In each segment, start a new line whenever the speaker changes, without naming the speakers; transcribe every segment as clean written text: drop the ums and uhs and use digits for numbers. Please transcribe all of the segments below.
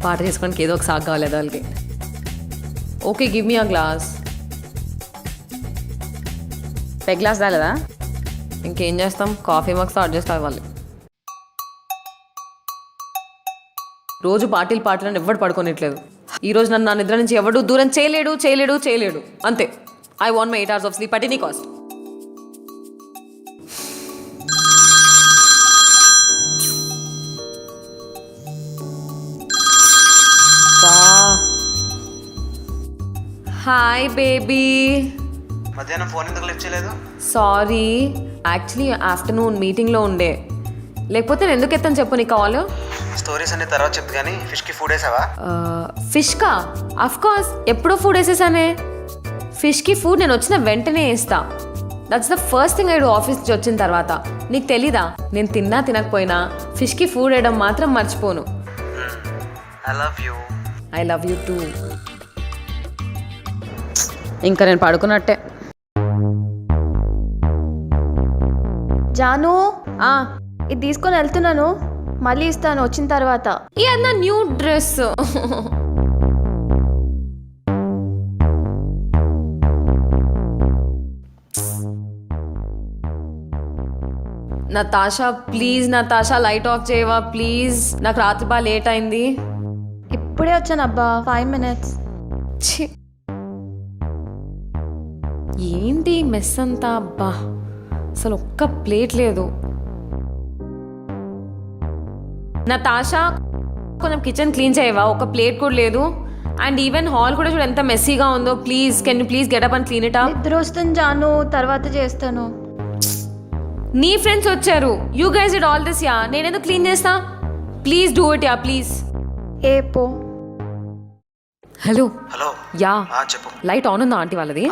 పాట చేసుకోవడానికి ఏదో ఒక సాగు కావాలి వాళ్ళకి. Okay, give me a glass.
Peg glass రాలేదా?
ఇంకేం చేస్తాం, కాఫీ మాకు స్టార్ట్ చేస్తే అవ్వాలి. రోజు పాటలను ఎవ్వడు పడుకోనిట్లేదు. ఈ రోజు నన్ను నా నిద్ర నుంచి ఎవడు దూరం చేయలేడు అంతే. I want my 8 hours of sleep at any cost. Hi baby.
మధ్యాహ్నం ఫోన్ ఎందుకు లిఫ్ట్ చేయలేదు?
సారీ, యాక్చువల్లీ ఆఫ్టర్నూన్ మీటింగ్లో ఉండే. లేకపోతే నేను ఎందుకు ఎత్తాను చెప్పు నీ కాల్.
స్టోరీస్ అన్ని తర్వాత చెప్తా కానీ ఫిష్కి ఫుడ్ వేసావా?
ఫిష్కా? అఫ్కోర్స్, ఎప్పుడో ఫుడ్ వేసేసానే. ఫిష్కి ఫుడ్ నేను వచ్చిన వెంటనే వేస్తా. That's the first thing I do office నుంచి వచ్చిన తర్వాత. నీకు తెలీదా, నేను తిన్నా తినకపోయినా ఫిష్కి ఫుడ్ వేయడం మాత్రం మర్చిపోను. I love you two. ఇంకా నేను పడుకున్నట్టే.
జాను, ఇది తీసుకొని వెళ్తున్నాను, మళ్ళీ ఇస్తాను వచ్చిన తర్వాత.
ఈ అన్న new dress. Natasha please, Natasha light of చేయవా ప్లీజ్. నాకు రాత్రి బాగా లేట్ అయింది.
ఇప్పుడే వచ్చాను అబ్బా, 5 minutes.
ఛీ, ఏంటి మెస్ అంతా? అబ్బా, అసలు ఒక్క ప్లేట్ లేదు. నతాషా, కొంచెం కిచెన్ క్లీన్ చేయవా? ఒక ప్లేట్ కూడా లేదు. అండ్ ఈవెన్ హాల్ కూడా చూడు ఎంత మెస్సీగా ఉందో. Please, can you please get up and clean it up?
నిద్ర వస్తుంది జాను, తర్వాత చేస్తాను.
నీ ఫ్రెండ్స్ వచ్చారు, you guys did all this. Yeah, నేనేదో క్లీన్ చేస్తా. Please do it yeah, please.
ఏ పో.
Hello
hello.
యా
చెప్పు.
లైట్ ఆన్ ఉందా ఆంటీ వాళ్ళది?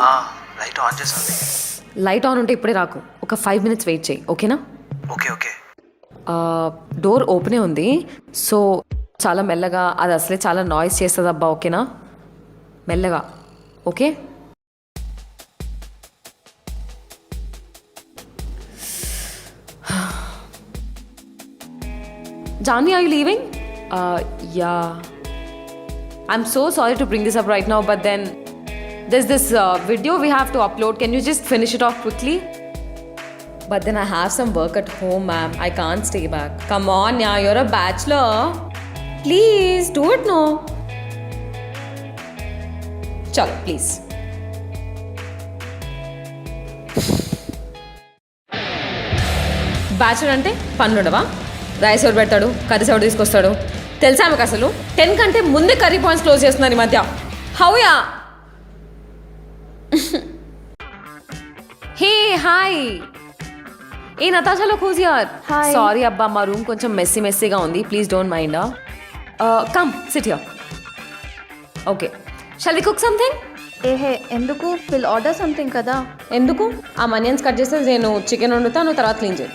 లైట్ ఆన్ చేసాను.
లైట్ ఆన్ ఉంటే ఇప్పుడే రాకు, ఒక 5 minutes వెయిట్ చేయి, ఓకేనా?
Okay okay.
డోర్ ఓపెనే ఉంది, సో చాలా మెల్లగా. అది అసలే చాలా నాయిస్ చేస్తుంది అబ్బా, ఓకేనా? మెల్లగా, okay? Janvi, are you leaving? Yeah. I'm so sorry to bring this up right now, but then there's this video we have to upload. Can you just finish it off quickly? But then I have some work at home, ma'am. I can't stay back. Come on, yeah, you're a bachelor. Please, do it now. Chalo, please. Bachelor అంటే పనులు ఉండవా? Rice ఎవరు పెడతాడు, curries ఎవరు తీసుకొస్తాడు? తెలుసా మీకు అసలు 10 కంటే ముందే కర్రీ పాయింట్స్ క్లోజ్ చేస్తున్నారు ఈ మధ్య. హౌయా. Hey hi. ఏ నతాషాలో కూజ్ యార్. సారీ అబ్బా, మా రూమ్ కొంచెం మెస్సీగా ఉంది. Please don't mind. Come sit here. Okay, shall we cook something?
ఏహే, ఎందుకు? విల్ ఆర్డర్ సంథింగ్ కదా.
ఎందుకు? ఆ మనియన్స్ కట్ చేస్తే నేను చికెన్ వండుతా, నువ్వు తర్వాత క్లీన్ చేయి.